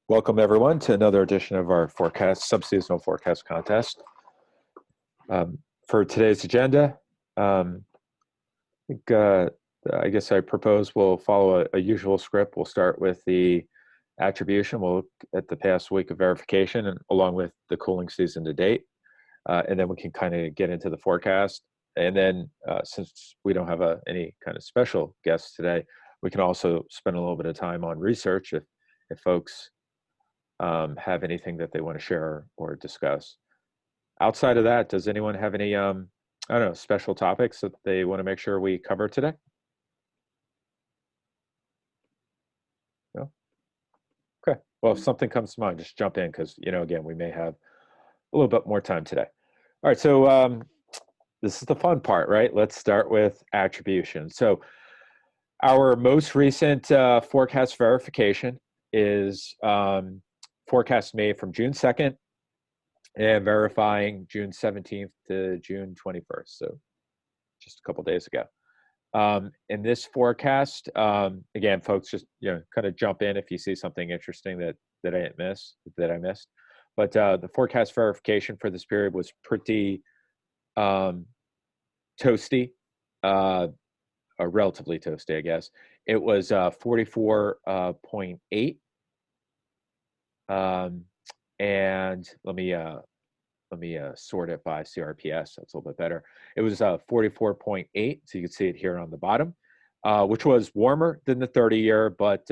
Welcome everyone to another edition of our subseasonal forecast contest. For today's agenda, think, I guess I propose we'll follow a usual script. We'll start with the attribution. We'll look at the past week of verification and along with the cooling season to date. And then we can kind of get into the forecast. And then since we don't have any kind of special guests today, we can also spend a little bit of time on research if folks have anything that they want to share or discuss. Outside of that, does anyone have any, I don't know, special topics that they want to make sure we cover today? No? Okay. Well, if something comes to mind, just jump in because, again, we may have a little bit more time today. All right. So this is the fun part, right? Let's start with attribution. So our most recent forecast verification is forecast made from June 2nd and verifying June 17th to June 21st. So just a couple days ago. In this forecast, again, folks, just kind of jump in if you see something interesting that I missed. But the forecast verification for this period was pretty toasty, or relatively toasty, I guess. It was 44.8. And let me sort it by CRPS. That's a little bit better. It was 44.8, so you can see it here on the bottom, which was warmer than the 30-year, but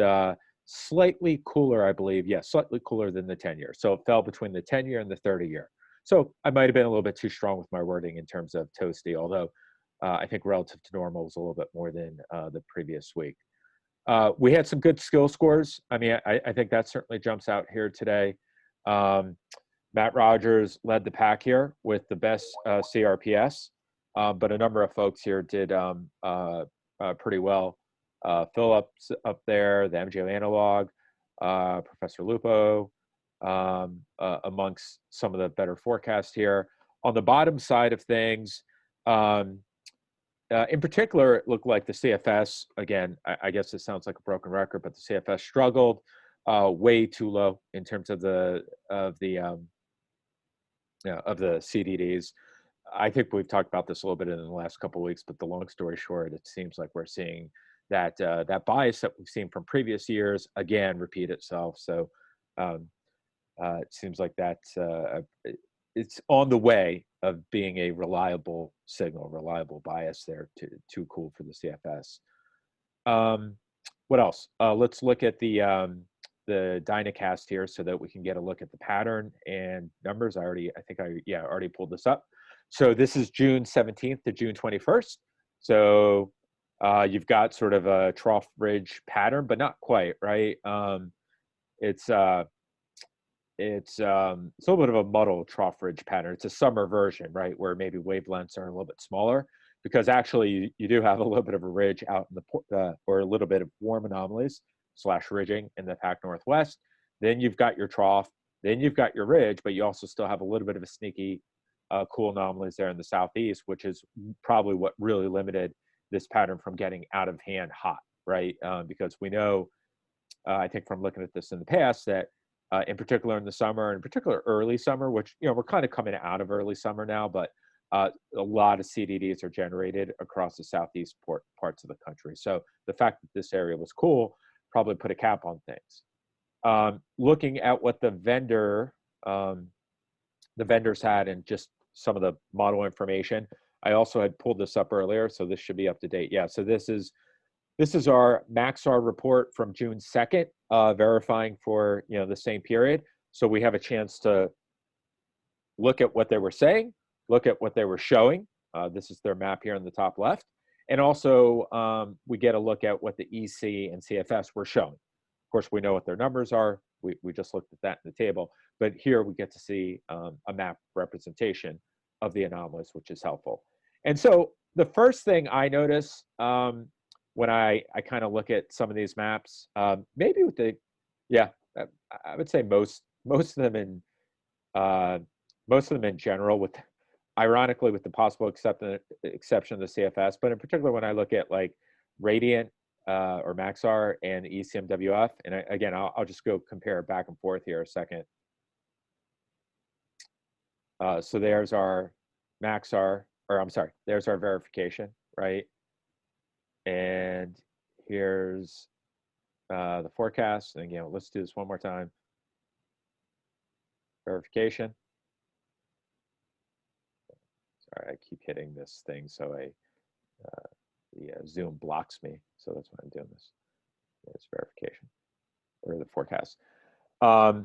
slightly cooler, I believe. Yeah, slightly cooler than the 10-year. So it fell between the 10-year and the 30-year. So I might have been a little bit too strong with my wording in terms of toasty, although I think relative to normal was a little bit more than the previous week. We had some good skill scores. I mean, I think that certainly jumps out here today. Matt Rogers led the pack here with the best CRPS, but a number of folks here did pretty well. Phillips up there, the MGO analog, Professor Lupo, amongst some of the better forecasts here. On the bottom side of things, in particular, it looked like the CFS, again, I guess it sounds like a broken record, but the CFS struggled way too low in terms of the CDDs. I think we've talked about this a little bit in the last couple of weeks, but the long story short, it seems like we're seeing that that bias that we've seen from previous years again repeat itself. So it seems like that's it's on the way of being a reliable signal, reliable bias there, too cool for the CFS. What else? Let's look at the Dynacast here so that we can get a look at the pattern and numbers. I think I already pulled this up. So this is June 17th to June 21st. So you've got sort of a trough ridge pattern, but not quite, right? It's a little bit of a muddle trough ridge pattern. It's a summer version, right, where maybe wavelengths are a little bit smaller, because actually you do have a little bit of a ridge out in the or a little bit of warm anomalies / ridging in the Pac Northwest. Then you've got your trough, then you've got your ridge, but you also still have a little bit of a sneaky cool anomalies there in the Southeast, which is probably what really limited this pattern from getting out of hand hot, right? Because we know, I think from looking at this in the past, that in particular in the summer, in particular early summer, which, we're kind of coming out of early summer now, but a lot of CDDs are generated across the Southeast parts of the country. So the fact that this area was cool probably put a cap on things. Looking at what the vendors had and just some of the model information, I also had pulled this up earlier, so this should be up to date. Yeah, so this is our Maxar report from June 2nd, verifying for the same period. So we have a chance to look at what they were saying, look at what they were showing. This is their map here in the top left. And also we get a look at what the EC and CFS were showing. Of course, we know what their numbers are. We just looked at that in the table. But here we get to see a map representation of the anomalies, which is helpful. And so the first thing I notice when I kind of look at some of these maps, maybe with the, I would say most of them in general, with ironically with the possible exception of the CFS, but in particular when I look at like radiant or Maxar and ECMWF. And again, I'll just go compare back and forth here a second. So there's our Maxar, or I'm sorry, there's our verification, right? And here's the forecast. And again, let's do this one more time. Verification. Sorry, I keep hitting this thing, so the Zoom blocks me. So that's why I'm doing this. It's verification, or the forecast. I've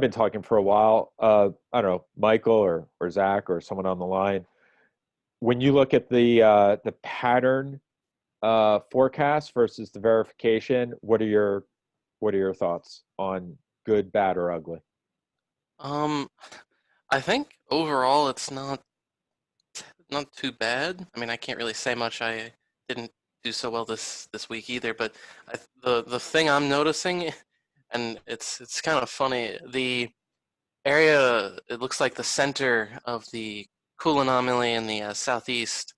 been talking for a while. I don't know, Michael or Zach or someone on the line. When you look at the pattern forecast versus the verification, what are your thoughts on good, bad, or ugly? I think overall it's not too bad. I mean, I can't really say much. I didn't do so well this week either, but the thing I'm noticing, and it's kind of funny, the area, it looks like the center of the cool anomaly in the southeast,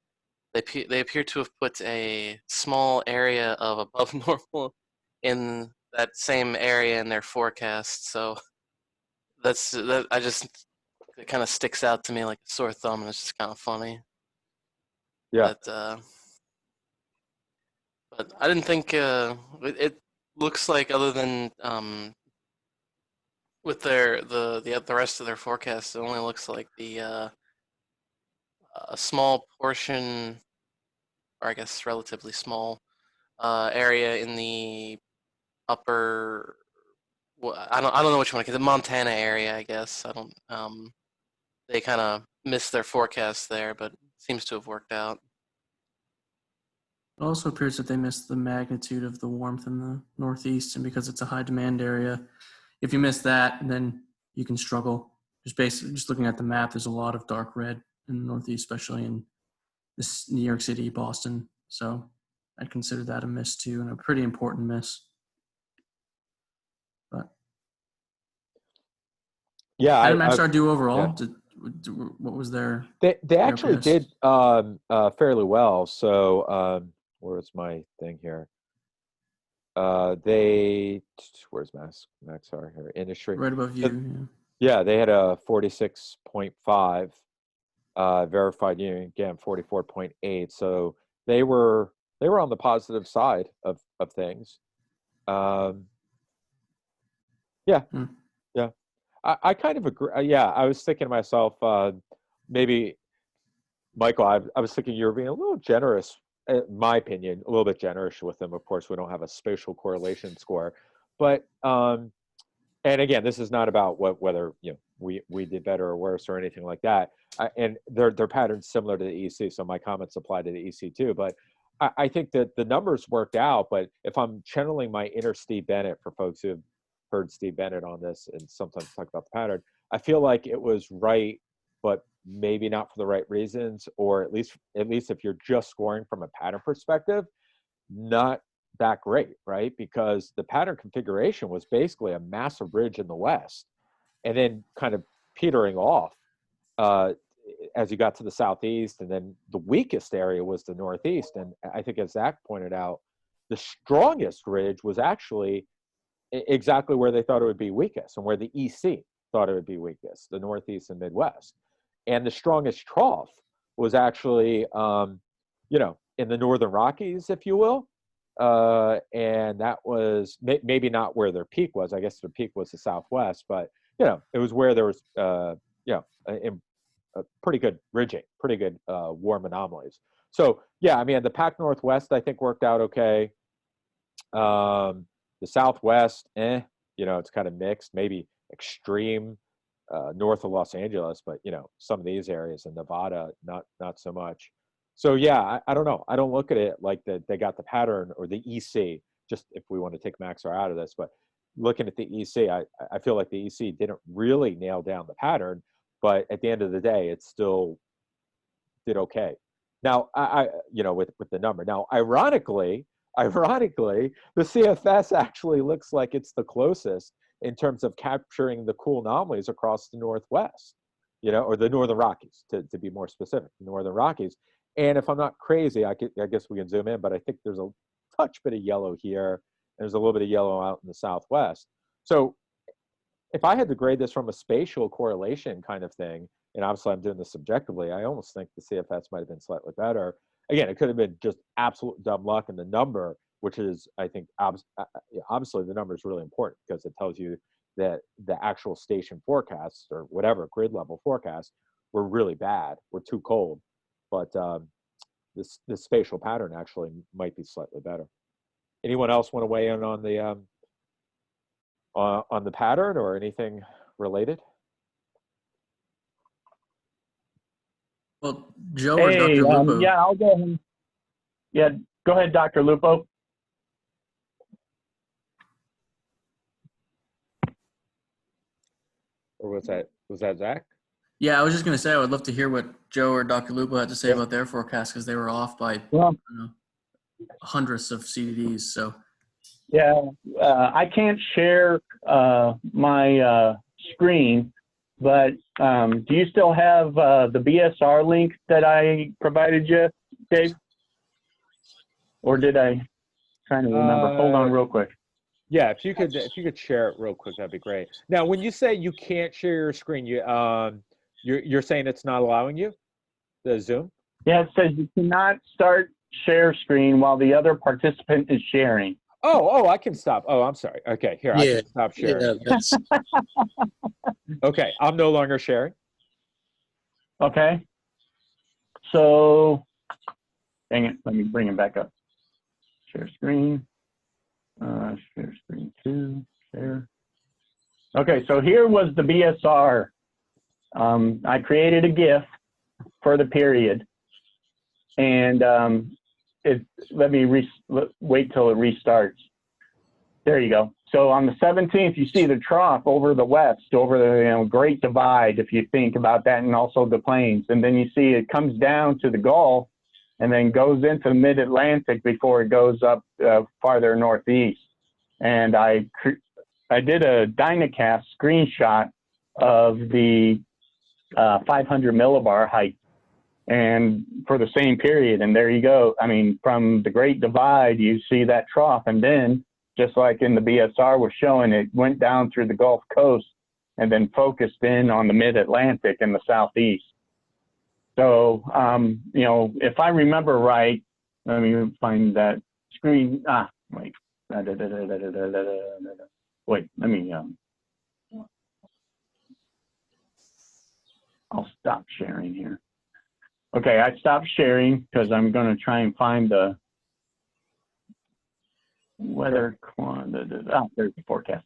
they appear to have put a small area of above normal in that same area in their forecast. So that I just it kind of sticks out to me like a sore thumb, and it's just kind of funny. Yeah, But I didn't think it looks like, other than with the rest of their forecast, it only looks like the a small portion, or I guess relatively small area in the upper. Well, I don't know which one, because the Montana area, I guess. I don't. They kind of missed their forecast there, but it seems to have worked out. It also appears that they missed the magnitude of the warmth in the Northeast, and because it's a high demand area, if you miss that, then you can struggle. Just looking at the map, there's a lot of dark red in the Northeast, especially in this New York City, Boston. So I'd consider that a miss too, and a pretty important miss. But yeah. how did Maxar do Yeah. overall? What was their They actually RPS? did fairly well. So where's my thing here? Where's Maxar here? Industry. Right above you. Yeah, they had a 46.5 verified unit, again 44.8. So they were on the positive side of things. Yeah, Hmm. yeah. I kind of agree. Yeah, I was thinking to myself, maybe Michael, I was thinking you were being a little generous, in my opinion, a little bit generous with them. Of course, we don't have a spatial correlation score, but and again, this is not about whether we did better or worse or anything like that. And their patterns similar to the EC, so my comments apply to the EC too. But I think that the numbers worked out. But if I'm channeling my inner Steve Bennett, for folks who have heard Steve Bennett on this and sometimes talk about the pattern, I feel like it was right, but maybe not for the right reasons, or at least if you're just scoring from a pattern perspective, not that great, right? Because the pattern configuration was basically a massive ridge in the west, and then kind of petering off uh, as you got to the southeast, and then the weakest area was the northeast. And I think, as Zach pointed out, the strongest ridge was actually exactly where they thought it would be weakest, and where the EC thought it would be weakest, the northeast and midwest. And the strongest trough was actually, in the northern Rockies, if you will. And that was maybe not where their peak was. I guess their peak was the southwest, but it was where there was, a pretty good ridging, pretty good warm anomalies. So yeah, I mean, the Pac Northwest I think worked out okay. The Southwest, it's kind of mixed, maybe extreme north of Los Angeles, but some of these areas in Nevada, not so much. So yeah, I don't know. I don't look at it like that they got the pattern or the EC. Just if we want to take Maxar out of this, but looking at the EC, I feel like the EC didn't really nail down the pattern, but at the end of the day, it still did okay. Now, with the number. Now, ironically, the CFS actually looks like it's the closest in terms of capturing the cool anomalies across the Northwest, or the Northern Rockies, to be more specific, the Northern Rockies. And if I'm not crazy, I guess we can zoom in, but I think there's touch bit of yellow here. There's a little bit of yellow out in the southwest. So if I had to grade this from a spatial correlation kind of thing, and obviously I'm doing this subjectively, I almost think the CFS might have been slightly better. Again, it could have been just absolute dumb luck, and the number, which is, I think, obviously the number is really important because it tells you that the actual station forecasts or whatever grid level forecasts were really bad, were too cold. But this spatial pattern actually might be slightly better. Anyone else want to weigh in on the pattern or anything related? Well, Joe or Dr. Lupo? Yeah, I'll go ahead. Yeah, go ahead, Dr. Lupo. Or was that Zach? Yeah, I was just going to say I would love to hear what Joe or Dr. Lupo had to say about their forecast because they were off by hundreds of CDDs. So Yeah, I can't share my screen, but do you still have the BSR link that I provided you, Dave? Or did I? Trying to remember. Hold on, real quick. Yeah, if you could share it real quick, that'd be great. Now, when you say you can't share your screen, you're saying it's not allowing you, the Zoom? Yeah, it says you cannot start share screen while the other participant is sharing. Oh, I can stop. Oh, I'm sorry. Okay, here, I can stop sharing. Yeah, that's, Okay, I'm no longer sharing. Okay. So, dang it, let me bring it back up. Share screen. Share screen 2. Share. Okay, so here was the BSR. I created a GIF for the period, and let me wait till it restarts. There you go. So on the 17th, you see the trough over the west, over the Great Divide, if you think about that, and also the plains. And then you see it comes down to the Gulf, and then goes into the Mid-Atlantic before it goes up farther northeast. And I did a Dynacast screenshot of the 500 millibar height, and for the same period. And there you go. I mean, from the Great Divide, you see that trough, and then just like in the BSR was showing, it went down through the Gulf Coast and then focused in on the Mid-Atlantic and the Southeast. So, if I remember right, let me find that screen. Wait. Wait, let me, I'll stop sharing here. Okay, I stopped sharing because I'm going to try and find the weather. There's the forecast.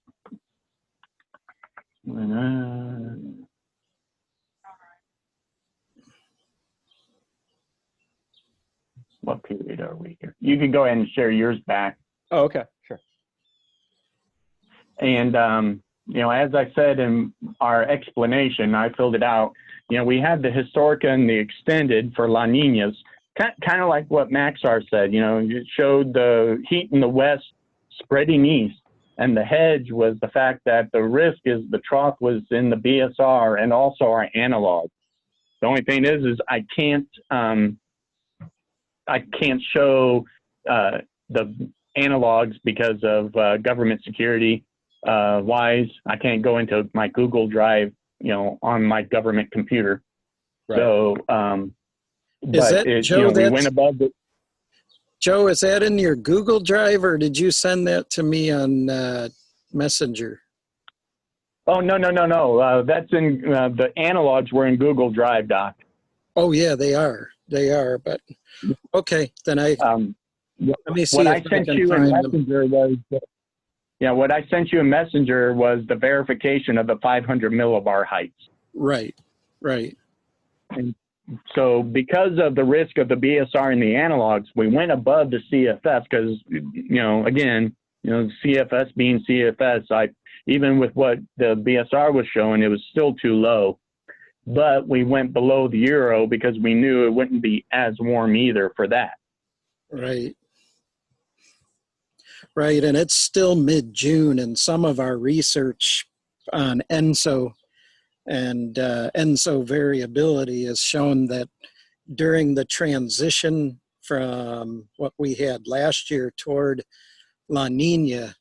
What period are we here? You can go ahead and share yours back. Oh, okay, sure. And, as I said in our explanation, I filled it out. We had the Historica and the extended for La Niñas, kind of like what Maxar said. It showed the heat in the west spreading east. And the hedge was the fact that the risk is the trough was in the BSR and also our analog. The only thing is I can't show the analogs because of government security wise. I can't go into my Google Drive, on my government computer. Right. So, Joe, we went above the. Joe, is that in your Google Drive, or did you send that to me on Messenger? Oh, no. That's in the analogs were in Google Drive, Doc. Oh, yeah, they are. But okay, then let me see what if I sent can you in find Messenger was. What I sent you in Messenger was the verification of the 500 millibar heights. Right. And so because of the risk of the BSR and the analogs, we went above the CFS because, again, CFS being CFS, even with what the BSR was showing, it was still too low. But we went below the Euro because we knew it wouldn't be as warm either for that. Right, and it's still mid-June, and some of our research on ENSO and ENSO variability has shown that during the transition from what we had last year toward La Nina,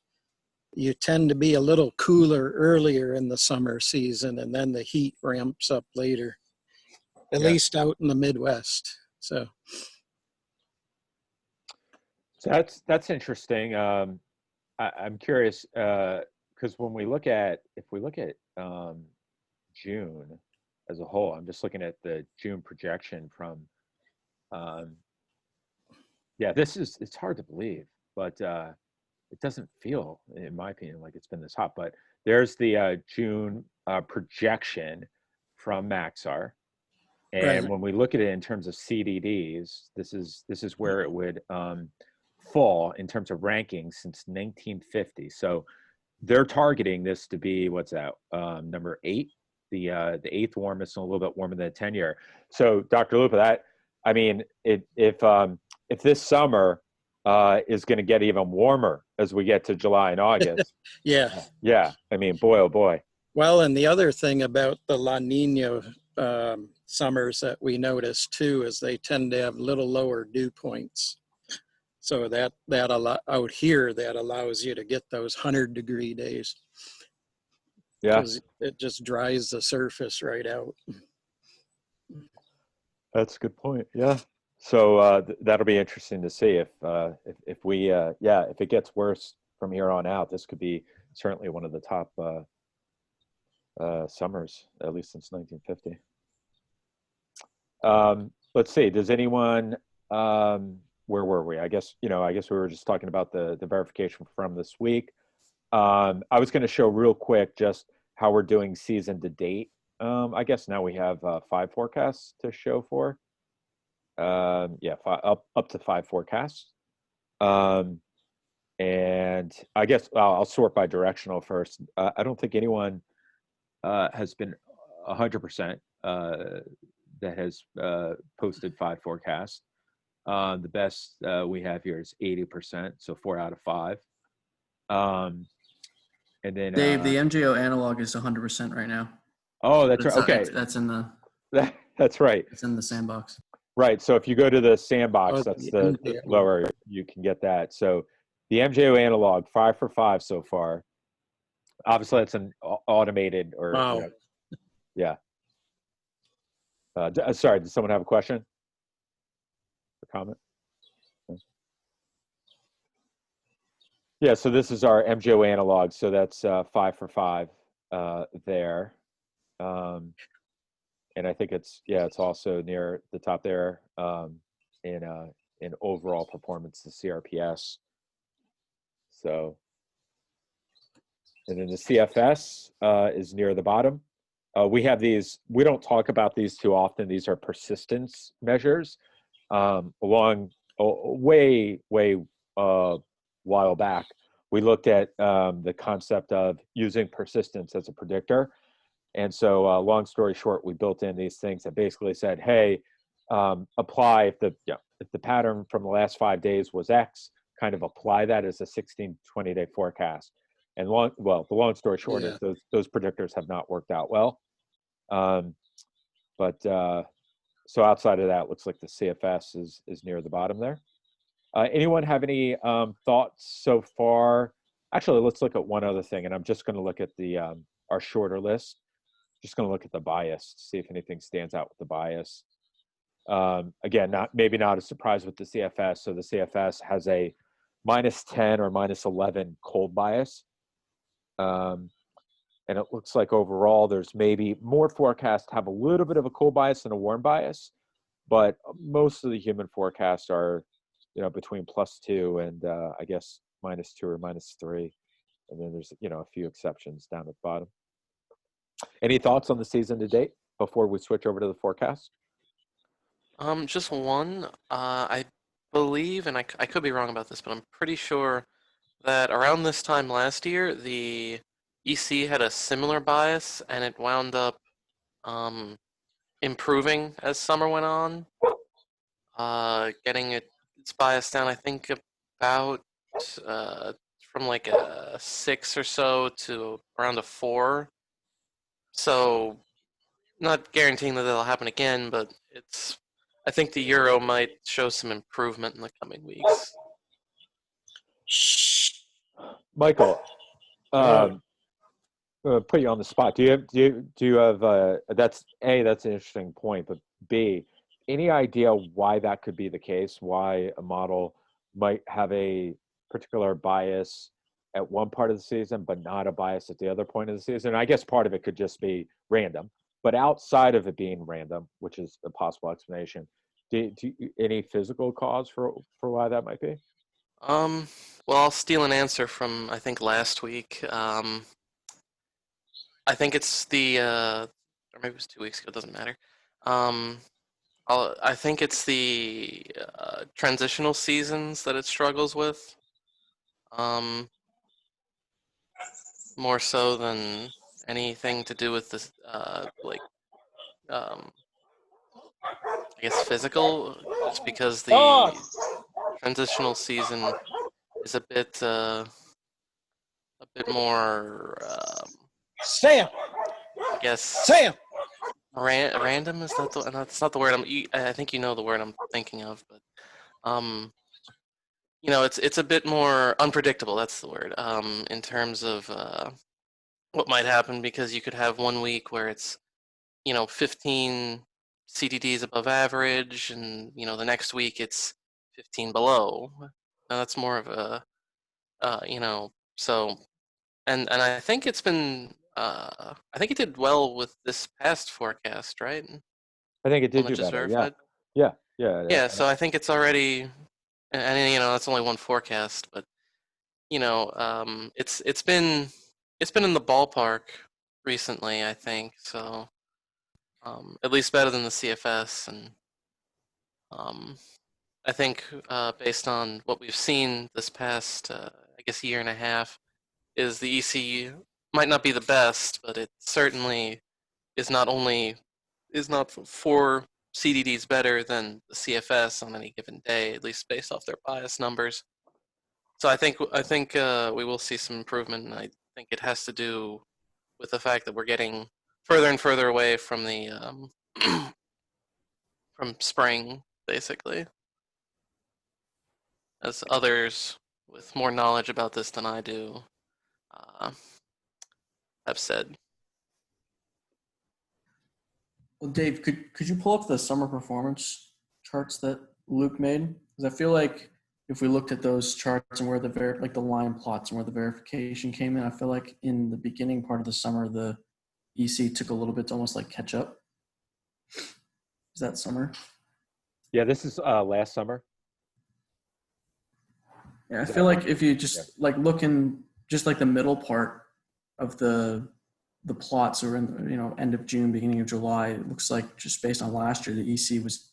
you tend to be a little cooler earlier in the summer season, and then the heat ramps up later, at Yeah. least out in the Midwest. So that's interesting. I'm curious because when we look at if we look at June as a whole, I'm just looking at the June projection from um, yeah, it's hard to believe, but it doesn't feel, in my opinion, like it's been this hot. But there's the June projection from Maxar, right. and when we look at it in terms of CDDs, this is where it would fall in terms of rankings since 1950. So they're targeting this to be what's that number 8, the eighth warmest and a little bit warmer than the 10-year. So Dr. Lupa, that I mean, if this summer is going to get even warmer as we get to July and August, Yeah. yeah, I mean, boy, oh boy. Well, and the other thing about the La Nina summers that we notice too is they tend to have little lower dew points. So out here that allows you to get those 100-degree days Yeah, because it just dries the surface right out. that's a good point. Yeah. So that'll be interesting to see if we if it gets worse from here on out. This could be certainly one of the top summers, at least since 1950. Let's see. Does anyone? Where were we? I guess we were just talking about the verification from this week. I was going to show real quick just how we're doing season to date. I guess now we have 5 forecasts to show for. Up to 5 forecasts. And I guess I'll sort by directional first. I don't think anyone has been 100% that has posted 5 forecasts. The best we have here is 80%, so 4 out of 5. And then Dave, the MJO analog is 100% right now. oh, that's right. Okay, That's in the that's right. it's in the sandbox. Right. So if you go to the sandbox, Oh, that's the the MJO. lower you can get that. So the MJO analog 5 for 5 so far. Obviously, that's an automated or Wow. yeah. Sorry, did someone have a question or comment? Yeah. So this is our MJO analog. So that's 5 for 5 there. And I think it's also near the top there in overall performance, the CRPS. So, and then the CFS is near the bottom. We have these. We don't talk about these too often. These are persistence measures. Way while back, we looked at the concept of using persistence as a predictor. And so, long story short, we built in these things that basically said, "Hey, apply if the pattern from the last 5 days was X, kind of apply that as a 16, 20-day forecast." And the long story short is those predictors have not worked out well. So outside of that, it looks like the CFS is near the bottom there. Anyone have any thoughts so far? Actually, let's look at one other thing, and I'm just going to look at the our shorter list. Just going to look at the bias to see if anything stands out with the bias. Again, maybe not a surprise with the CFS. So the CFS has a -10 or -11 cold bias. And it looks like overall there's maybe more forecasts have a little bit of a cold bias than a warm bias, but most of the human forecasts are, between +2 and I guess -2 or -3. And then there's, a few exceptions down at the bottom. Any thoughts on the season to date before we switch over to the forecast? Just one. I believe, and I could be wrong about this, but I'm pretty sure that around this time last year, the EC had a similar bias, and it wound up improving as summer went on, getting its bias down, I think, about from like a 6 or so to around a 4. So, not guaranteeing that that'll happen again, but I think the euro might show some improvement in the coming weeks. Michael, put you on the spot. Do you have that's an interesting point, but B, any idea why that could be the case? Why a model might have a particular bias at one part of the season, but not a bias at the other point of the season? I guess part of it could just be random, but outside of it being random, which is a possible explanation, any physical cause for why that might be? Well, I'll steal an answer from I think last week. I think it's or maybe it was 2 weeks ago. It doesn't matter. I think it's the transitional seasons that it struggles with. More so than anything to do with this, I guess physical, just because the transitional season is a bit more, Sam, I guess, Sam. random. Is that that's not the word I think you know the word I'm thinking of, but it's a bit more unpredictable. That's the word. In terms of what might happen, because you could have 1 week where it's 15 CDDs above average, and the next week it's 15 below. Now that's more of a so and I think it's been I think it did well with this past forecast, right? I think it One did that do just better. Yeah, verified. yeah. So I think it's already, and that's only one forecast, but it's been in the ballpark recently, I think. So at least better than the CFS, and I think based on what we've seen this past, I guess, year and a half, is the EC might not be the best, but it certainly is not 4 CDDs better than the CFS on any given day, at least based off their bias numbers. So I think we will see some improvement, and I think it has to do with the fact that we're getting further and further away from the from spring, basically, as others with more knowledge about this than I do have said. Well, Dave, could you pull up the summer performance charts that Luke made? Because I feel like if we looked at those charts and where like the line plots and where the verification came in, I feel like in the beginning part of the summer, the EC took a little bit to almost like catch up. Is that summer? Yeah, this is last summer. Yeah, I feel like if you just like look in just like the middle part of the plots are in end of June, beginning of July, it looks like just based on last year, the EC was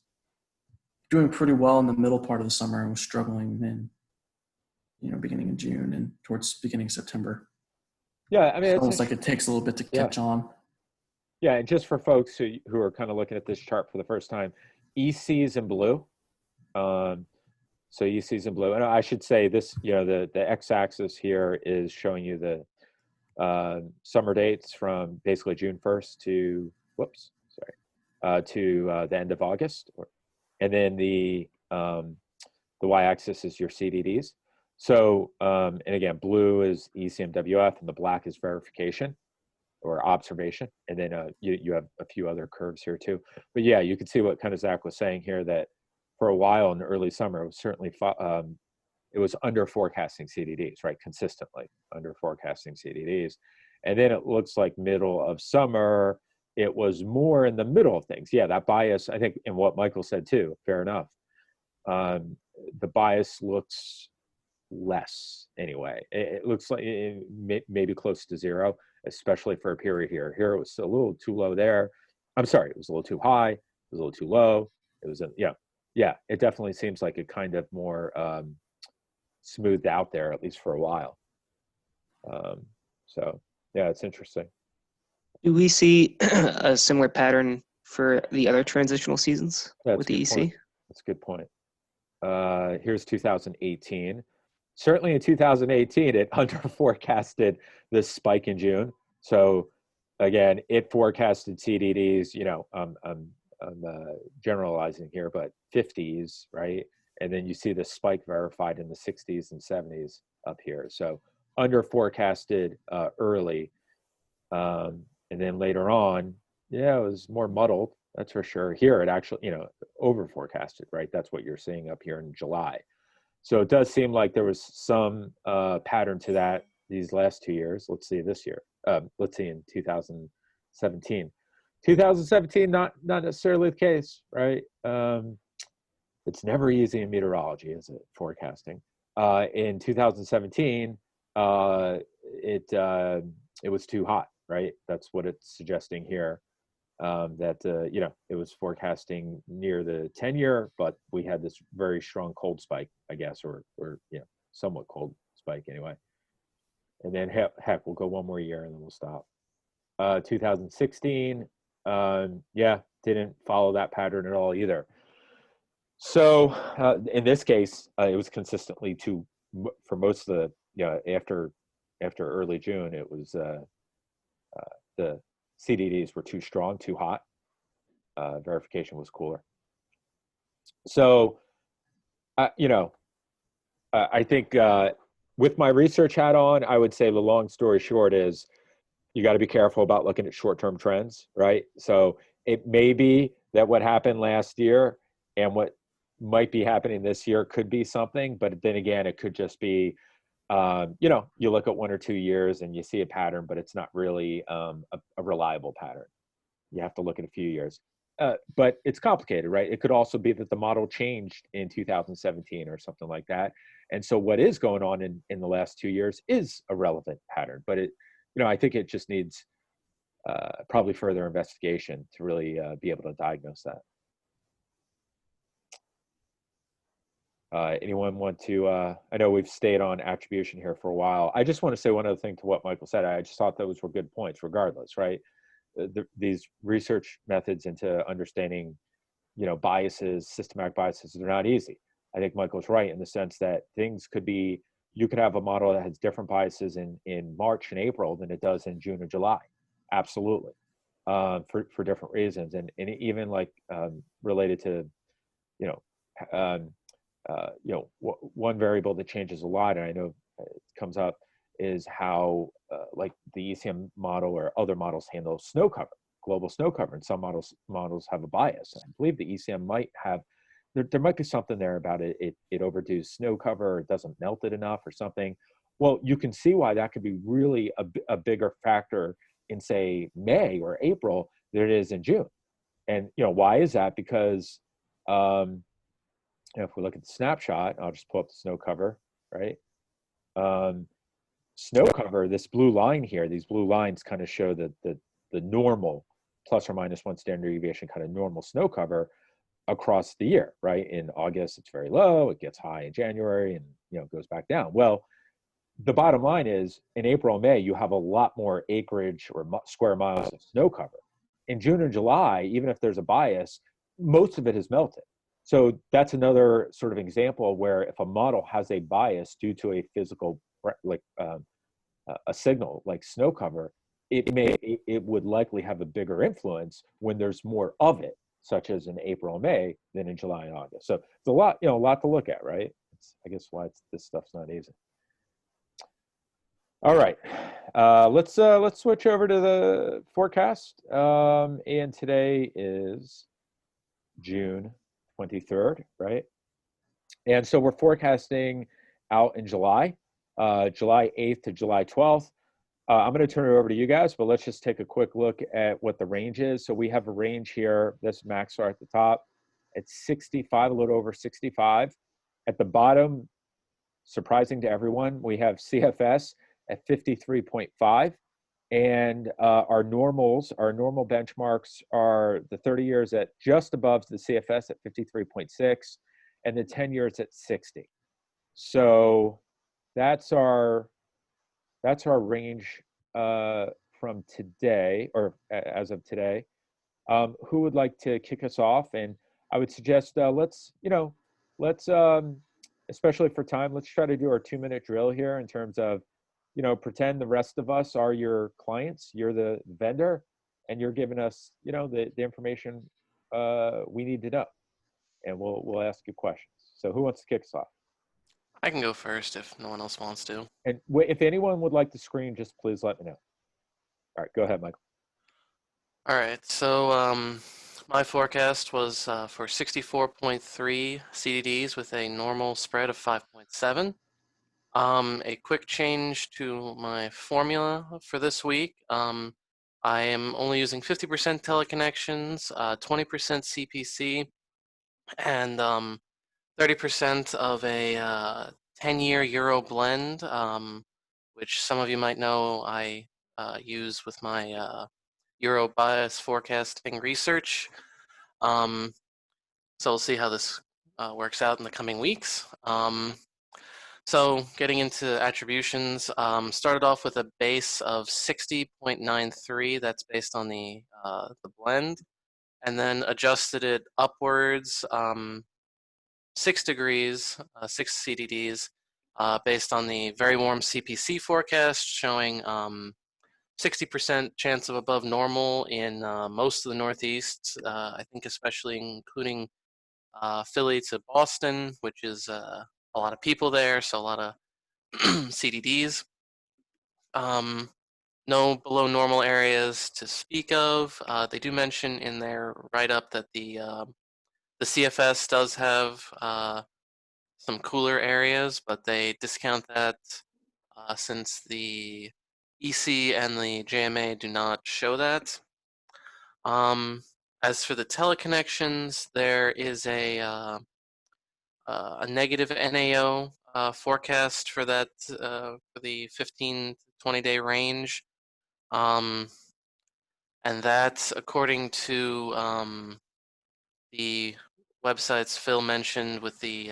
doing pretty well in the middle part of the summer and was struggling in beginning of June and towards beginning of September. Yeah, I mean, it's almost like it takes a little bit to catch on. Yeah, and just for folks who are kind of looking at this chart for the first time, EC is in blue. So EC is in blue, and I should say this. The x-axis here is showing you the summer dates from basically June 1st to the end of August, and then the y-axis is your CDDs. So and again, blue is ECMWF, and the black is verification or observation, and then you have a few other curves here too. But yeah, you can see what kind of Zach was saying here, that for a while in the early summer, it was certainly it was under forecasting CDDs, right? Consistently under forecasting CDDs. And then it looks like middle of summer, it was more in the middle of things. Yeah, that bias, I think, in what Michael said too, fair enough. The bias looks less anyway. It looks like maybe close to zero, especially for a period here. Here it was a little too low there. I'm sorry, it was a little too high. It was a little too low. It was, yeah, it definitely seems like it kind of more smoothed out there, at least for a while. So yeah, it's interesting. Do we see a similar pattern for the other transitional seasons with the EC? Point. That's a good point. Here's 2018. Certainly in 2018, it under forecasted this spike in June. So again, it forecasted CDDs, I'm generalizing here, but 50s, right? And then you see the spike verified in the 60s and 70s up here. So under forecasted early. And then later on, yeah, it was more muddled. That's for sure. Here, it actually, over forecasted, right? That's what you're seeing up here in July. So it does seem like there was some pattern to that these last 2 years. Let's see this year. Let's see in 2017. 2017, not necessarily the case, right? It's never easy in meteorology, is it? Forecasting. In 2017, it was too hot, right? That's what it's suggesting here. That it was forecasting near the 10-year, but we had this very strong cold spike, I guess, or somewhat cold spike anyway. And then heck, we'll go one more year and then we'll stop. 2016, didn't follow that pattern at all either. So in this case, it was consistently for most of the after early June, it was the CDDs were too strong, too hot. Verification was cooler. So, I think with my research hat on, I would say the long story short is you got to be careful about looking at short-term trends, right? So it may be that what happened last year and what might be happening this year could be something, but then again, it could just be you look at 1 or 2 years and you see a pattern, but it's not really a reliable pattern. You have to look at a few years. But it's complicated, right? It could also be that the model changed in 2017 or something like that. And so what is going on in the last 2 years is a relevant pattern, but I think it just needs probably further investigation to really be able to diagnose that. Anyone want to, I know we've stayed on attribution here for a while. I just want to say one other thing to what Michael said. I just thought those were good points regardless, right? These research methods into understanding, biases, systematic biases, they're not easy. I think Michael's right in the sense that you could have a model that has different biases in March and April than it does in June or July. Absolutely. For different reasons. And even like related to, one variable that changes a lot, and I know it comes up, is how like the ECM model or other models handle snow cover, global snow cover, and some models have a bias. I believe the ECM might have, there might be something there about it overdoes snow cover, or it doesn't melt it enough or something. Well, you can see why that could be really a bigger factor in, say, May or April than it is in June. And why is that? Because if we look at the snapshot, I'll just pull up the snow cover, right? Snow cover, this blue line here, these blue lines kind of show the normal plus or minus 1 standard deviation kind of normal snow cover across the year, right? In August, it's very low, it gets high in January, and goes back down. Well, the bottom line is in April and May, you have a lot more acreage or square miles of snow cover. In June and July, even if there's a bias, most of it is melted. So that's another sort of example where if a model has a bias due to a physical, like a signal like snow cover, it would likely have a bigger influence when there's more of it, such as in April and May, than in July and August. So it's a lot to look at, right? I guess why this stuff's not easy. All right, let's switch over to the forecast. And today is June 23rd, right? And so we're forecasting out in July, July 8th to July 12th. I'm going to turn it over to you guys, but let's just take a quick look at what the range is. So we have a range here. This max are at the top. It's 65, a little over 65. At the bottom, surprising to everyone, we have CFS at 53.5. And our normal benchmarks are the 30 years at just above the CFS at 53.6, and the 10 years at 60. So that's our range from today, or as of today. Who would like to kick us off? And I would suggest let's especially for time, let's try to do our 2-minute drill here in terms of, pretend the rest of us are your clients, you're the vendor, and you're giving us, the information we need to know, and we'll ask you questions. So who wants to kick us off? I can go first if no one else wants to. And if anyone would like to screen, just please let me know. All right, go ahead, Michael. All right, so my forecast was for 64.3 CDDs with a normal spread of 5.7. A quick change to my formula for this week. I am only using 50% teleconnections, 20% CPC, and 30% of a 10-year Euro blend, which some of you might know I use with my Euro bias forecasting research. So we'll see how this works out in the coming weeks. So getting into attributions, started off with a base of 60.93. That's based on the blend, and then adjusted it upwards 6 degrees, 6 CDDs, based on the very warm CPC forecast showing 60% chance of above normal in most of the Northeast. I think especially including Philly to Boston, which is a lot of people there, so a lot of CDDs. No below normal areas to speak of. They do mention in their write-up that the CFS does have some cooler areas, but they discount that since the EC and the JMA do not show that. As for the teleconnections, there is a negative NAO forecast for that for the 15 to 20 day range, and that's according to the websites Phil mentioned with the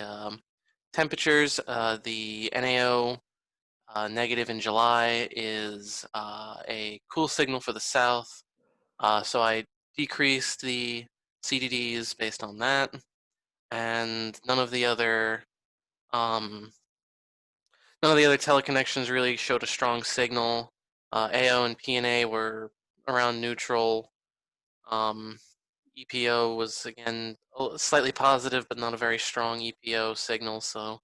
temperatures. The NAO negative in July is a cool signal for the south, so I decreased the CDDs based on that, and none of the other teleconnections really showed a strong signal. AO and PNA were around neutral. EPO was again slightly positive, but not a very strong EPO signal. So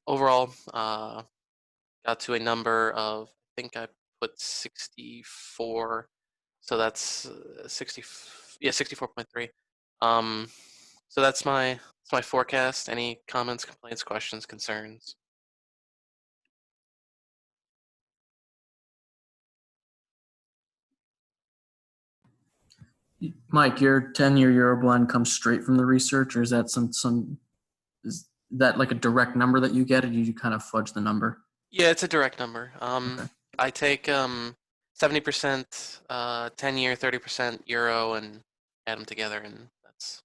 overall, got to a number of, I think I put 64. So that's 64.3. So that's my forecast. Any comments, complaints, questions, concerns? Mike, your 10-year Euro blend comes straight from the research, or is that is that like a direct number that you get, or do you kind of fudge the number? Yeah, it's a direct number. Okay. I take 70% 10-year, 30% Euro, and add them together, and that's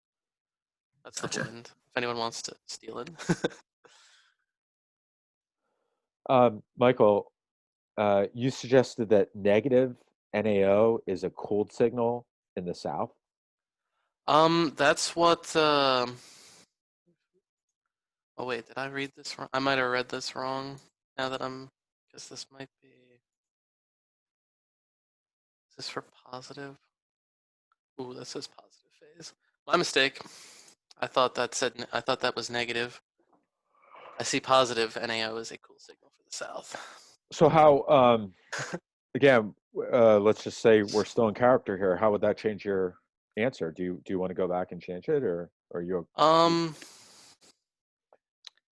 the Gotcha. blend. If anyone wants to steal it. Michael, you suggested that negative NAO is a cold signal in the South. That's what. Oh wait, did I read this wrong? I might have read this wrong. Now that because this might be. Is this for positive? Ooh, that says positive phase. My mistake. I thought that was negative. I see positive NAO is a cool signal for the South. So how, again, let's just say we're still in character here. How would that change your answer? Do you want to go back and change it, or are you?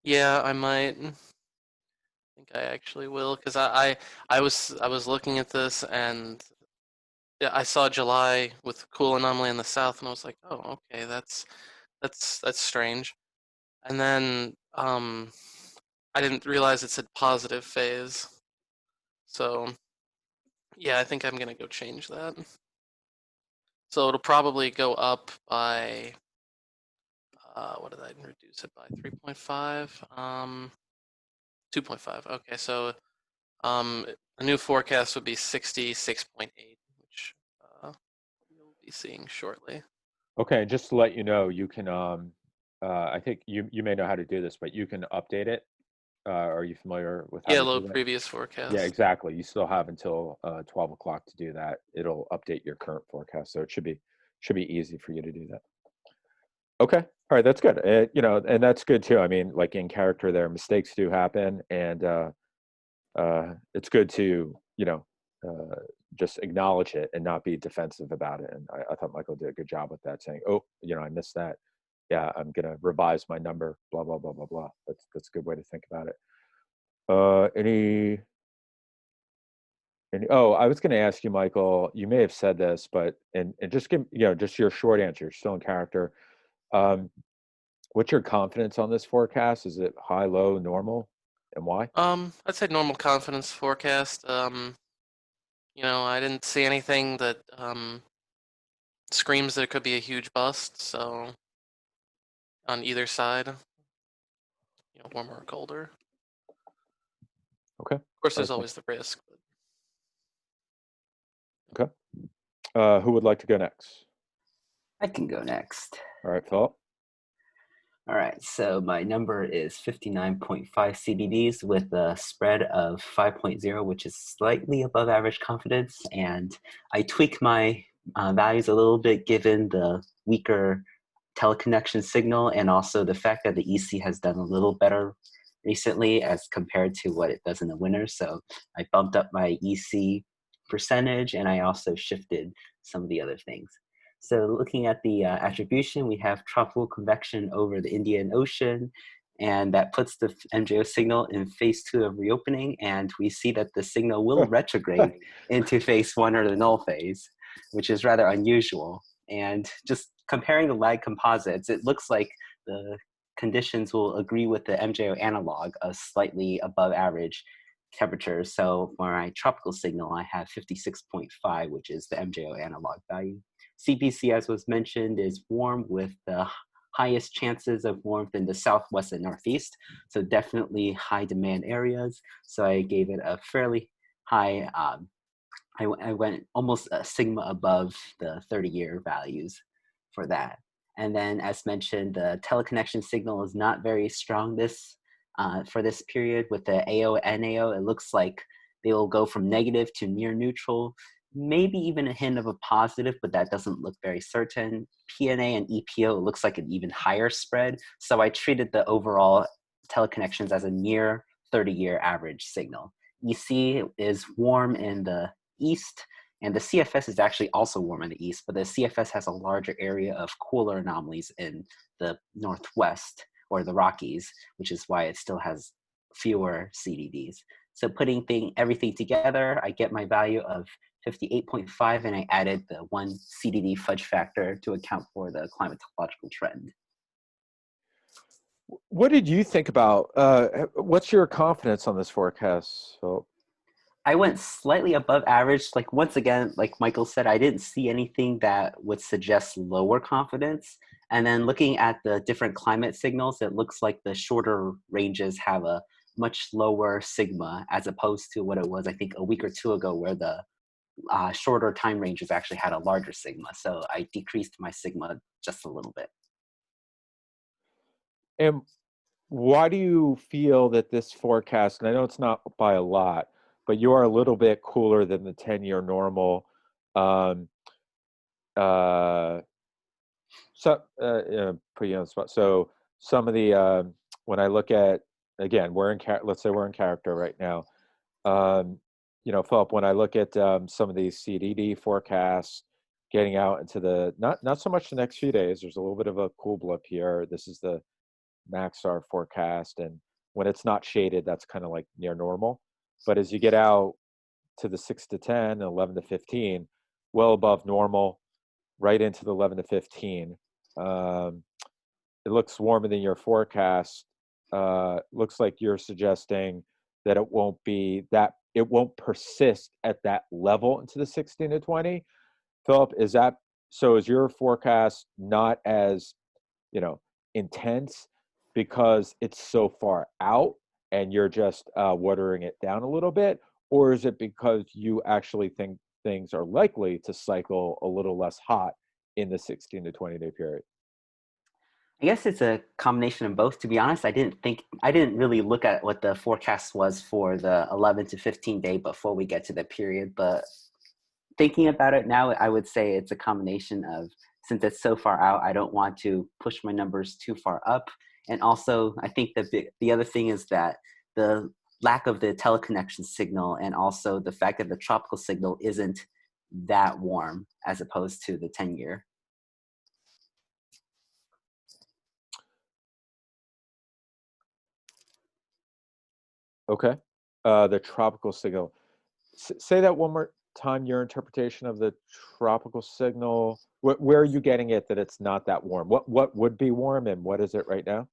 Yeah, I might. I think I actually will, because I was looking at this, and yeah, I saw July with cool anomaly in the South, and I was like, oh, okay, that's strange. And then I didn't realize it said positive phase. So yeah, I think I'm gonna go change that. So it'll probably go up by what did I reduce it by? 3.5, 2.5. Okay, so a new forecast would be 66.8, which you'll be seeing shortly. Okay, just to let you know, you can. I think you may know how to do this, but you can update it. Are you familiar with how Yeah, to do load that? previous forecast. Yeah, exactly. You still have until 12 o'clock to do that. It'll update your current forecast, so it should be should be easy for you to do that. Okay. All right. That's good. And that's good too. I mean, like in character there, mistakes do happen, and it's good to, just acknowledge it and not be defensive about it. And I thought Michael did a good job with that, saying, oh, I missed that. Yeah, I'm going to revise my number, blah, blah, blah, blah, blah. That's a good way to think about it. Oh, I was going to ask you, Michael, you may have said this, but, and just give, just your short answer, you're still in character. What's your confidence on this forecast? Is it high, low, normal, and why? I'd say normal confidence forecast. I didn't see anything that screams that it could be a huge bust. So on either side, warmer or colder. Okay. Of course, there's Perfect. always the risk. Okay. Who would like to go next? I can go next. All right, Philip. All right, so my number is 59.5 CDDs with a spread of 5.0, which is slightly above average confidence. And I tweak my values a little bit given the weaker teleconnection signal and also the fact that the EC has done a little better recently as compared to what it does in the winter. So I bumped up my EC percentage and I also shifted some of the other things. So looking at the attribution, we have tropical convection over the Indian Ocean, and that puts the MJO signal in phase 2 of reopening, and we see that the signal will retrograde into phase 1 or the null phase, which is rather unusual. And just comparing the lag composites, it looks like the conditions will agree with the MJO analog of slightly above average temperatures. So for my tropical signal, I have 56.5, which is the MJO analog value. CPC, as was mentioned, is warm with the highest chances of warmth in the southwest and northeast. So definitely high demand areas. So I gave it a fairly high, I went almost a sigma above the 30-year values for that. And then as mentioned, the teleconnection signal is not very strong for this period with the AO and NAO. It looks like they will go from negative to near neutral, maybe even a hint of a positive, but that doesn't look very certain. PNA and EPO, it looks like an even higher spread. So I treated the overall teleconnections as a near 30-year average signal. EC is warm in the east, and the CFS is actually also warm in the east, but the CFS has a larger area of cooler anomalies in the northwest or the Rockies, which is why it still has fewer CDDs. So putting everything together, I get my value of 58.5, and I added the 1 CDD fudge factor to account for the climatological trend. What did you think about, what's your confidence on this forecast, Philip? I went slightly above average. Like once again, like Michael said, I didn't see anything that would suggest lower confidence. And then looking at the different climate signals, it looks like the shorter ranges have a much lower sigma as opposed to what it was, I think, a week or two ago where the shorter time ranges actually had a larger sigma. So I decreased my sigma just a little bit. And why do you feel that this forecast, and I know it's not by a lot, but you are a little bit cooler than the 10-year normal. So put you on the spot. So some of the, when I look at, again, let's say we're in character right now. Philip, when I look at some of these CDD forecasts, getting out into the, not so much the next few days, there's a little bit of a cool blip here. This is the Maxar forecast, and when it's not shaded, that's kind of like near normal. But as you get out to the 6 to 10 and 11 to 15, well above normal, right into the 11 to 15. It looks warmer than your forecast. Looks like you're suggesting that it won't persist at that level into the 16 to 20. Philip, is your forecast not as, intense because it's so far out and you're just watering it down a little bit? Or is it because you actually think things are likely to cycle a little less hot in the 16 to 20 day period? I guess it's a combination of both. To be honest, I didn't really look at what the forecast was for the 11 to 15 day before we get to the period. But thinking about it now, I would say it's a combination of since it's so far out, I don't want to push my numbers too far up. And also, I think that the other thing is that the lack of the teleconnection signal, and also the fact that the tropical signal isn't that warm as opposed to the 10-year. Okay. The tropical signal. Say that one more time, your interpretation of the tropical signal. Where are you getting it that it's not that warm? What would be warm, and what is it right now?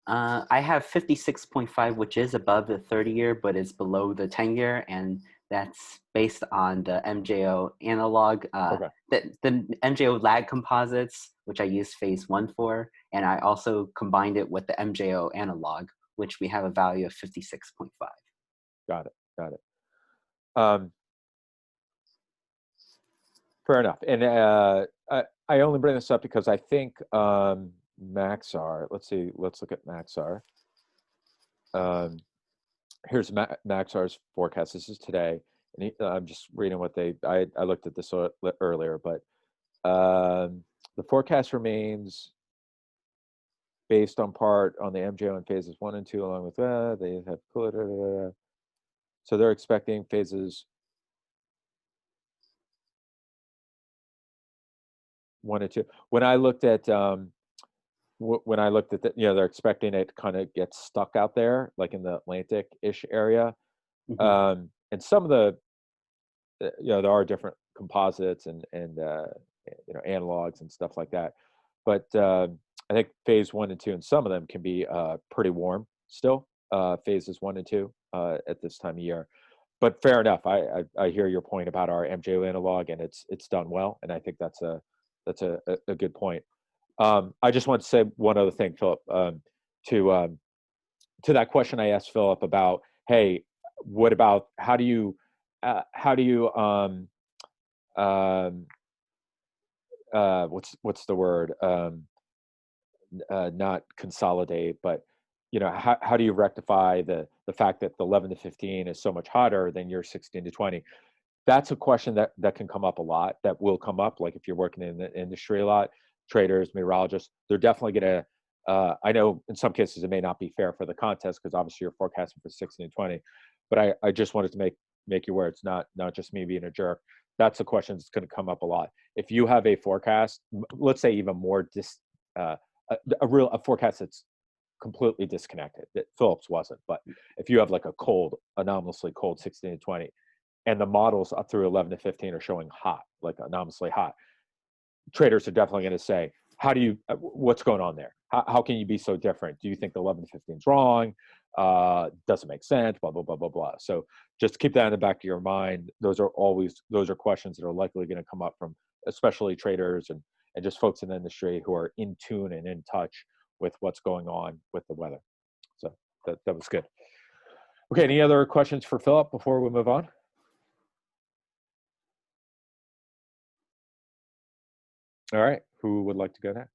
I have 56.5, which is above the 30-year, but is below the 10-year, and that's based on the MJO analog, Okay. the MJO lag composites, which I use phase 1 for, and I also combined it with the MJO analog, which we have a value of 56.5. Got it. Fair enough. And I only bring this up because I think Maxar. Let's see. Let's look at Maxar. Here's Maxar's forecast. This is today, and I'm just reading what I looked at this earlier, but the forecast remains based on part on the MJO in phases 1 and 2, along with they have so they're expecting phases 1 and 2. When I looked at the, they're expecting it to kind of get stuck out there, like in the Atlantic-ish area. Mhm. And some of the, there are different composites and analogs and stuff like that. But I think phase 1 and 2, and some of them can be pretty warm still, phases 1 and 2 at this time of year. But fair enough. I hear your point about our MJO analog, and it's done well, and I think that's a good point. I just want to say one other thing, Philip, to that question I asked Philip about, hey, what about how do you what's the word, not consolidate, but how do you rectify the fact that the 11 to 15 is so much hotter than your 16 to 20? That's a question that can come up a lot, that will come up. Like if you're working in the industry a lot, traders, meteorologists, they're definitely going to, I know in some cases it may not be fair for the contest because obviously you're forecasting for 16 and 20, but I just wanted to make you aware it's not just me being a jerk. That's a question that's going to come up a lot. If you have a forecast, let's say even more a forecast that's completely disconnected, that Phillips wasn't, but if you have like a anomalously cold 16 to 20, and the models up through 11 to 15 are showing hot, like anomalously hot, traders are definitely going to say, what's going on there? How can you be so different? Do you think the 11 to 15 is wrong? Doesn't make sense, blah, blah, blah, blah, blah. So just keep that in the back of your mind. Those are questions that are likely going to come up from especially traders and just folks in the industry who are in tune and in touch with what's going on with the weather. So that was good. Okay, any other questions for Philip before we move on? All right, who would like to go next?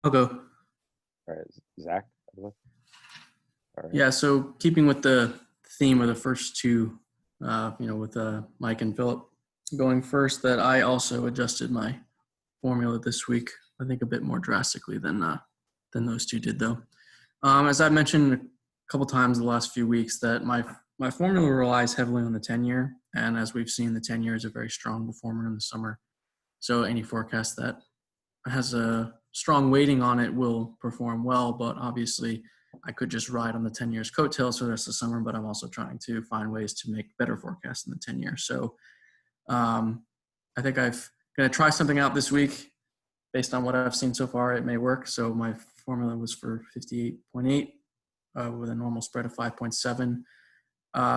I'll go. All right, Zach. All right. Yeah, so keeping with the theme of the first two, with Mike and Philip going first, that I also adjusted my formula this week, I think a bit more drastically than those two did, though. As I mentioned a couple times the last few weeks, that my formula relies heavily on the 10-year, and as we've seen, the 10-year is a very strong performer in the summer. So any forecast that has a strong weighting on it will perform well, but obviously I could just ride on the 10 years coattails for the rest of the summer, but I'm also trying to find ways to make better forecasts in the 10 year. So I think I'm going to try something out this week based on what I've seen so far. It may work. So my formula was for 58.8 with a normal spread of 5.7.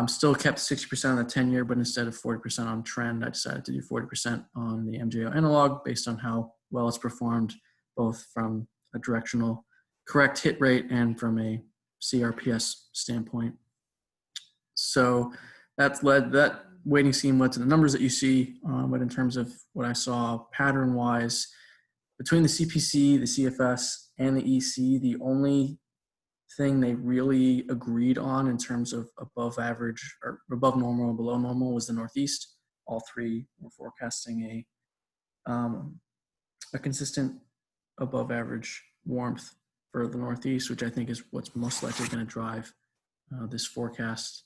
Still kept 60% on the 10 year, but instead of 40% on trend, I decided to do 40% on the MJO analog based on how well it's performed, both from a directional correct hit rate and from a CRPS standpoint. So that weighting scheme led to the numbers that you see, but in terms of what I saw pattern-wise, between the CPC, the CFS, and the EC, the only thing they really agreed on in terms of above average or above normal or below normal was the Northeast. All three were forecasting a a consistent above average warmth for the Northeast, which I think is what's most likely going to drive this forecast.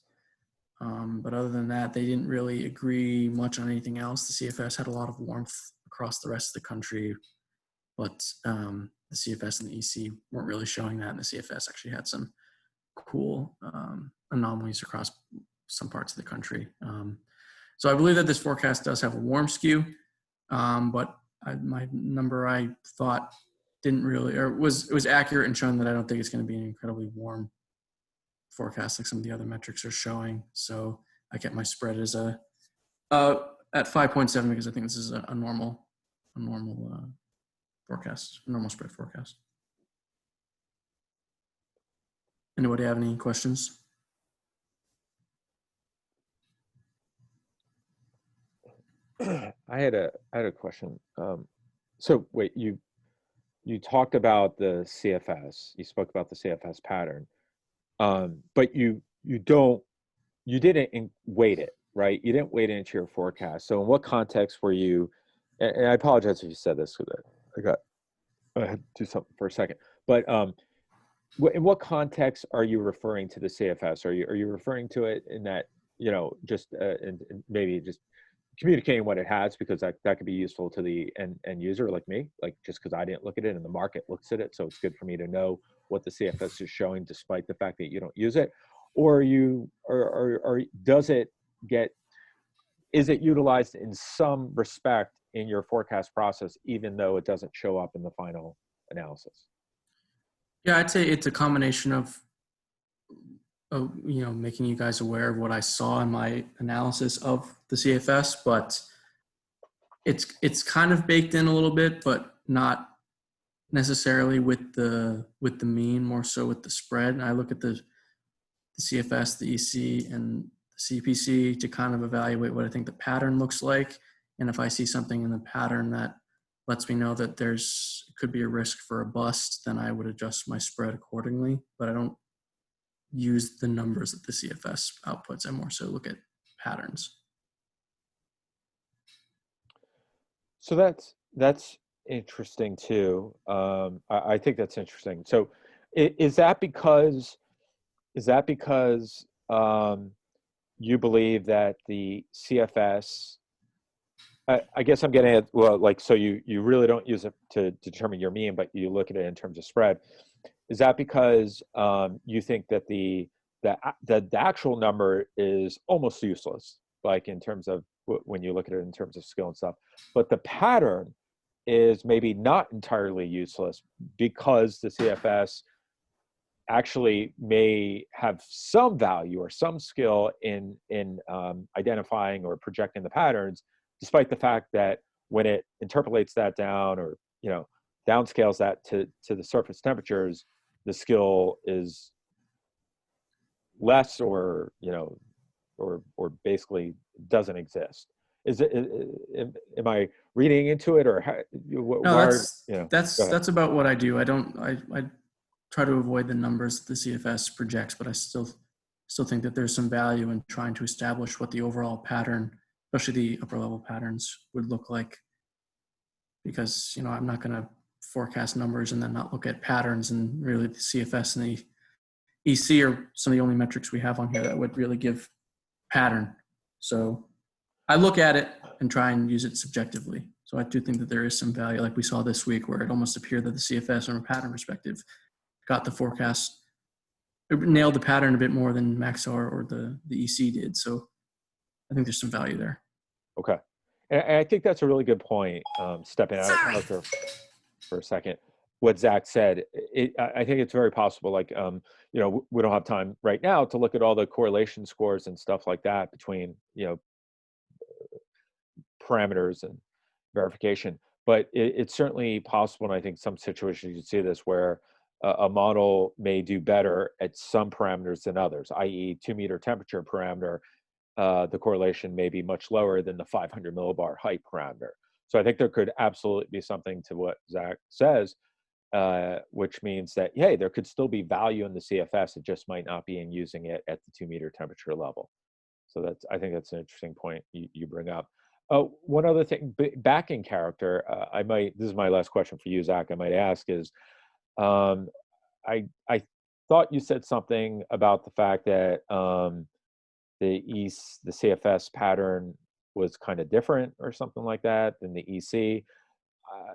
But other than that, they didn't really agree much on anything else. The CFS had a lot of warmth across the rest of the country, but the CFS and the EC weren't really showing that. And the CFS actually had some cool anomalies across some parts of the country. So I believe that this forecast does have a warm skew, but my number I thought didn't really, or it was accurate in showing that I don't think it's going to be an incredibly warm forecast like some of the other metrics are showing. So I kept my spread as at 5.7 because I think this is a normal forecast, a normal spread forecast. Anybody have any questions? I had a question. So wait, you talked about the CFS. You spoke about the CFS pattern, but you didn't weight it, right? You didn't weight it into your forecast. So in what context were you? And I apologize if you said this because I had to do something for a second. But in what context are you referring to the CFS? Are you referring to it in that, just and maybe just communicating what it has, because that could be useful to the end user like me, like just because I didn't look at it and the market looks at it, so it's good for me to know what the CFS is showing despite the fact that you don't use it, or is it utilized in some respect in your forecast process even though it doesn't show up in the final analysis? Yeah, I'd say it's a combination of making you guys aware of what I saw in my analysis of the CFS, but it's kind of baked in a little bit, but not necessarily with the mean, more so with the spread. And I look at the CFS, the EC, and the CPC to kind of evaluate what I think the pattern looks like. And if I see something in the pattern that lets me know that could be a risk for a bust, then I would adjust my spread accordingly. But I don't use the numbers that the CFS outputs. I more so look at patterns. So that's interesting too. I think that's interesting. So is that because you believe that the CFS, I guess I'm getting at, well, like, so you really don't use it to determine your mean, but you look at it in terms of spread. Is that because you think that the actual number is almost useless, like in terms of when you look at it in terms of skill and stuff, but the pattern is maybe not entirely useless because the CFS actually may have some value or some skill in identifying or projecting the patterns, despite the fact that when it interpolates that down or downscales that to the surface temperatures, the skill is less or basically doesn't exist. Am I reading into it, or how, No, that's about what I do. I try to avoid the numbers that the CFS projects, but I still think that there's some value in trying to establish what the overall pattern, especially the upper level patterns, would look like. Because I'm not going to forecast numbers and then not look at patterns, and really the CFS and the EC are some of the only metrics we have on here that would really give pattern. So I look at it and try and use it subjectively. So I do think that there is some value, like we saw this week, where it almost appeared that the CFS from a pattern perspective got the forecast, it nailed the pattern a bit more than Maxar or the EC did. So I think there's some value there. Okay. And I think that's a really good point, stepping out of character for a second. What Zach said, I think it's very possible, like, we don't have time right now to look at all the correlation scores and stuff like that between, parameters and verification, but it's certainly possible. And I think some situations you see this where a model may do better at some parameters than others, i.e. 2 meter temperature parameter, the correlation may be much lower than the 500 millibar height parameter. So I think there could absolutely be something to what Zach says, which means that, hey, there could still be value in the CFS. It just might not be in using it at the 2 meter temperature level. So I think that's an interesting point you bring up. One other thing, back in character, this is my last question for you, Zach, I might ask is, um, I thought you said something about the fact that the CFS pattern was kind of different or something like that than the EC.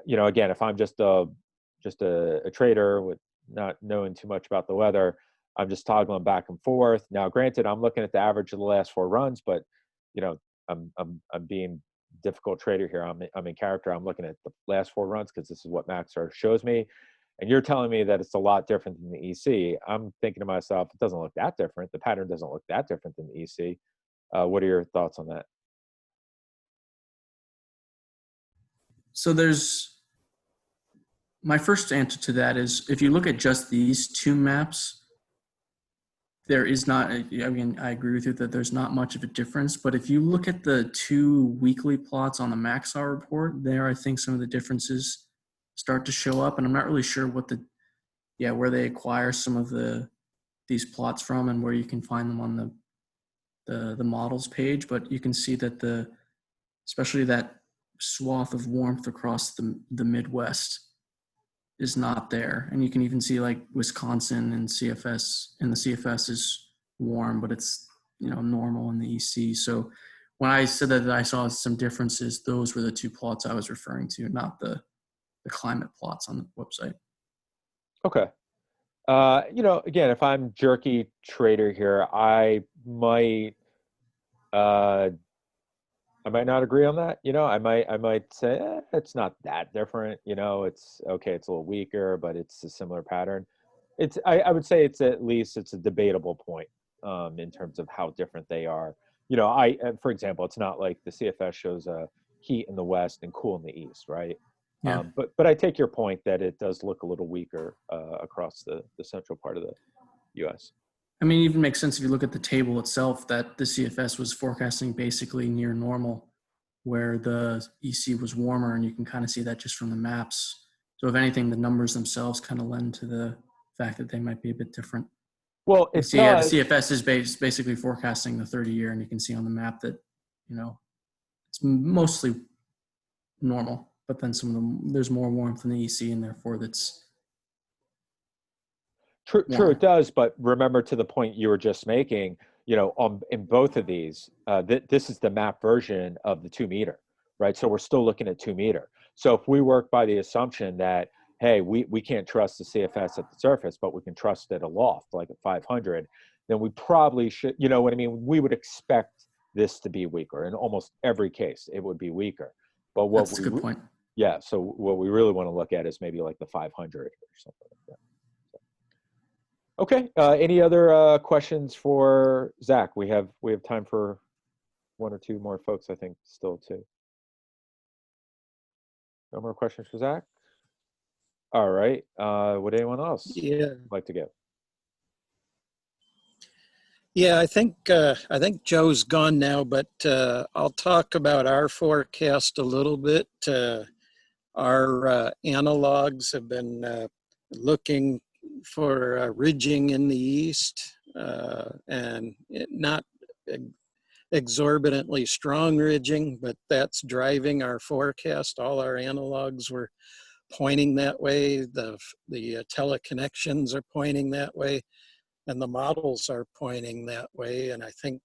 Again, if I'm just a trader with not knowing too much about the weather, I'm just toggling back and forth. Now, granted, I'm looking at the average of the last 4 runs, but I'm being difficult trader here. I'm in character. I'm looking at the last 4 runs because this is what Maxar shows me. And you're telling me that it's a lot different than the EC. I'm thinking to myself, it doesn't look that different. The pattern doesn't look that different than the EC. What are your thoughts on that? So my first answer to that is, if you look at just these 2 maps, there is not, I mean, I agree with you that there's not much of a difference, but if you look at the 2 weekly plots on the Maxar report, there I think some of the differences start to show up, and I'm not really sure where they acquire some of these plots from and where you can find them on the models page, but you can see that especially that swath of warmth across the Midwest is not there. And you can even see like Wisconsin and the CFS is warm, but it's, normal in the EC. So when I said that I saw some differences, those were the 2 plots I was referring to, not the climate plots on the website. Okay. Again, if I'm jerky trader here, I might not agree on that. I might say it's not that different. It's okay. It's a little weaker, but it's a similar pattern. I would say it's a debatable point in terms of how different they are. For example, it's not like the CFS shows heat in the west and cool in the east, right? Yeah. But I take your point that it does look a little weaker across the central part of the U.S. I mean, it even makes sense if you look at the table itself that the CFS was forecasting basically near normal, where the EC was warmer, and you can kind of see that just from the maps. So if anything, the numbers themselves kind of lend to the fact that they might be a bit different. Well, The it does. CFS is basically forecasting the 30-year, and you can see on the map that, it's mostly normal, but then there's more warmth in the EC, and therefore that's True, it does. But remember, to the point you were just making, in both of these, this is the map version of the 2 meter, right? So we're still looking at 2 meter. So if we work by the assumption that, hey, we can't trust the CFS at the surface, but we can trust it aloft, like at 500, then we probably should, you know what I mean? We would expect this to be weaker. In almost every case, it would be weaker. But that's a good point. Yeah, so what we really want to look at is maybe like the 500 or something like that. Okay. Any other questions for Zach? We have time for 1 or 2 more folks, I think, still too. No more questions for Zach? All right. Would anyone else like to give? Yeah, I think Joe's gone now, but I'll talk about our forecast a little bit. Our analogs have been looking for ridging in the east, and not exorbitantly strong ridging, but that's driving our forecast. All our analogs were pointing that way. The teleconnections are pointing that way, and the models are pointing that way. And I think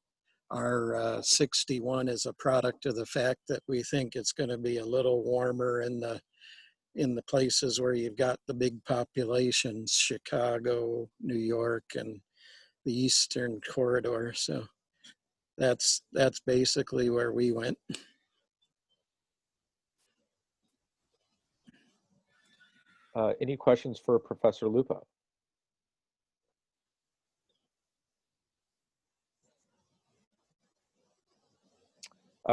our 61 is a product of the fact that we think it's going to be a little warmer in the places where you've got the big populations, Chicago, New York, and the Eastern Corridor. So that's basically where we went. Any questions for Professor Lupo?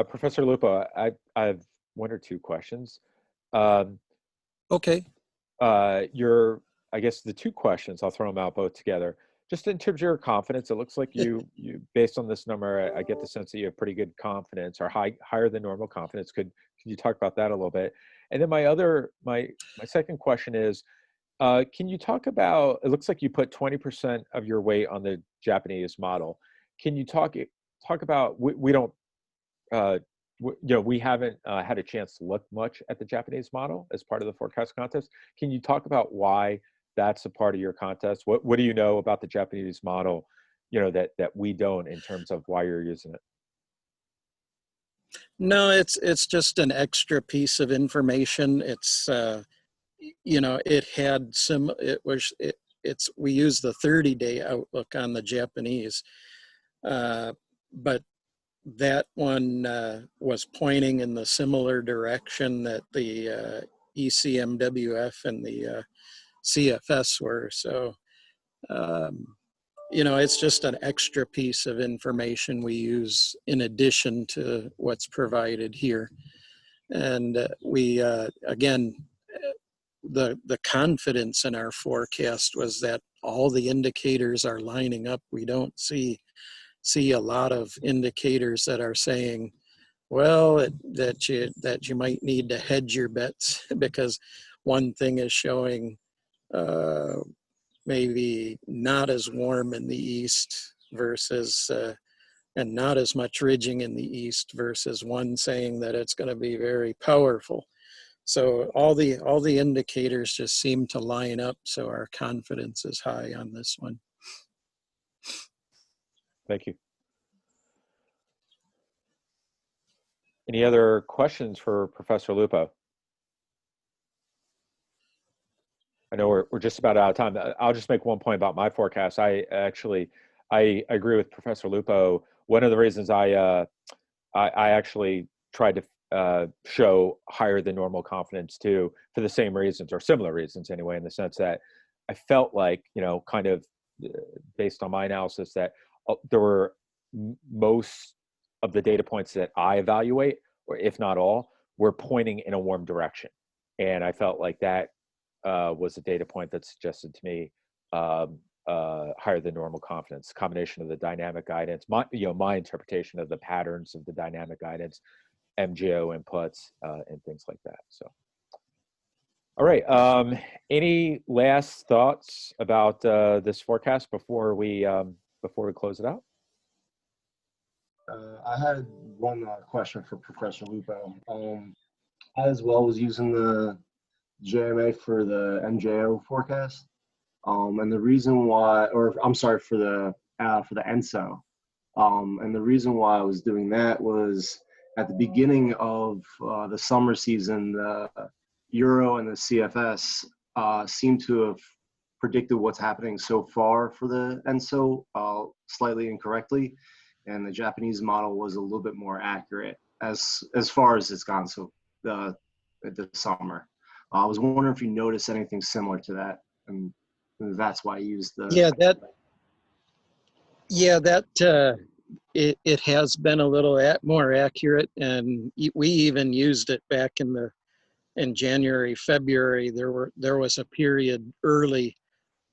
Professor Lupo, I have 1 or 2 questions. Okay. I guess the 2 questions, I'll throw them out both together. Just in terms of your confidence, it looks like you based on this number, I get the sense that you have pretty good confidence, or higher than normal confidence. Could you talk about that a little bit? And then my second question is, can you talk about, it looks like you put 20% of your weight on the Japanese model. Can you talk about, we don't we haven't had a chance to look much at the Japanese model as part of the forecast contest. Can you talk about why that's a part of your contest? What do you know about the Japanese model, that we don't, in terms of why you're using it? No, it's just an extra piece of information. It's it had some. We use the 30-day outlook on the Japanese, but that one was pointing in the similar direction that the ECMWF and the CFS were. So, it's just an extra piece of information we use in addition to what's provided here. And we, again, the confidence in our forecast was that all the indicators are lining up. We don't see a lot of indicators that are saying, well, that you might need to hedge your bets because one thing is showing maybe not as warm in the east versus and not as much ridging in the east versus one saying that it's going to be very powerful. So all the indicators just seem to line up. So our confidence is high on this one. Thank you. Any other questions for Professor Lupo? I know we're just about out of time. I'll just make one point about my forecast. I agree with Professor Lupo. One of the reasons I actually tried to show higher than normal confidence too, for the same reasons, or similar reasons anyway, in the sense that I felt like, kind of based on my analysis, that there were most of the data points that I evaluate, or if not all, were pointing in a warm direction. And I felt like that was a data point that suggested to me higher than normal confidence. Combination of the dynamic guidance, my interpretation of the patterns of the dynamic guidance, MGO inputs, and things like that. So, all right. Any last thoughts about this forecast before we close it out? I had one question for Professor Lupo. I as well was using the JMA for the MJO forecast, and the reason why, or I'm sorry, for the ENSO, and the reason why I was doing that was at the beginning of the summer season, the Euro and the CFS seem to have predicted what's happening so far for the ENSO slightly incorrectly, and the Japanese model was a little bit more accurate as far as it's gone so this summer. I was wondering if you noticed anything similar to that, and that's why I used the. It has been a little more accurate, and we even used it back in January, February. There was a period early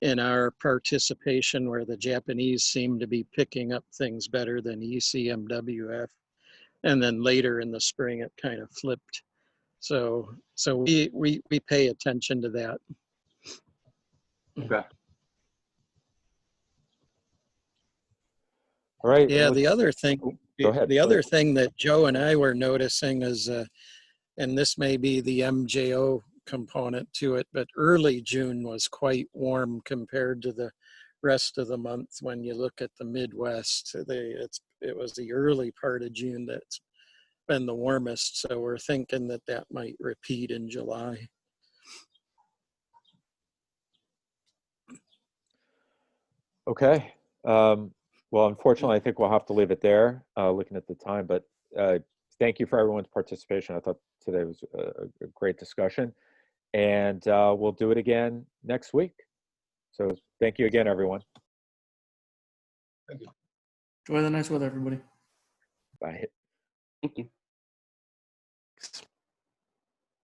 in our participation where the Japanese seemed to be picking up things better than ECMWF, and then later in the spring it kind of flipped. So we pay attention to that. Okay. All right. Yeah, the other thing, Go ahead. other thing that Joe and I were noticing is, and this may be the MJO component to it, but early June was quite warm compared to the rest of the month. When you look at the Midwest, it was the early part of June that's been the warmest. So we're thinking that might repeat in July. Okay. Well, unfortunately, I think we'll have to leave it there, looking at the time. But thank you for everyone's participation. I thought today was a great discussion. And we'll do it again next week. So thank you again, everyone. Thank you. Enjoy the nice weather, everybody. Bye. Thank you.